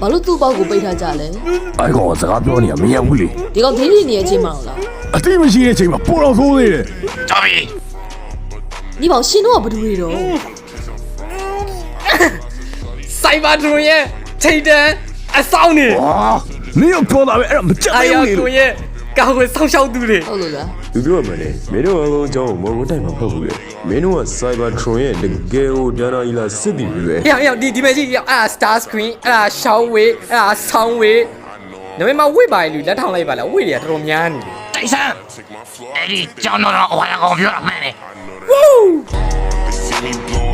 ဘာလို့သူ့ပေါက်ကိုပိတ်ထားကြလဲ အဲ့ကောင်စကားပြောနေရမရဘူးလေ ဒီကောင်ဒင်းနေနေတဲ့အချိန်မှာလား အတိမရှိတဲ့အချိန်မှာပိုတော့ဆိုးသေးတယ် တော်ပြီ ဒီပေါင်ရှင်တော့ကဘယ်သူတွေတော့ စိုက်ဘာဒရွန်ရဲ့ထိတ်တန်းအဆောင်နေ ဟာနင်ပြောတာပဲအဲ့ဒါမကြက် အာ သေး ယော ဘူးလေ ဒရွန်ရဲ့ကာဝယ်ဆောင်ရှောက်သူတွေ ဟုတ်လို့လား သူပြောမှလည်းမင်းတို့အကောင်အကြောင်းကိုမဟုတ်တိုင်းမှာဖတ်ဘူးလေမင်းတို့က Cybertron ရဲ့တကယ်ကိုဒါနာအီလာစစ်တီတွေပဲ ဟေ့ဒီမဲ့ကြီးအဲ့ဒါ Star Screen အဲ့ဒါ Soundwave အဲ့ဒါ Soundwave နမေမှာဝိတ်ပါလေလူလက်ထောင်လိုက်ပါလားဝိတ်တွေကတော်တော်များနေ တိုက်ဆန်းအဲ့ဒီကြောင်တော်ဟိုကောင်ပြောတာမှန်တယ် Woo! See me blow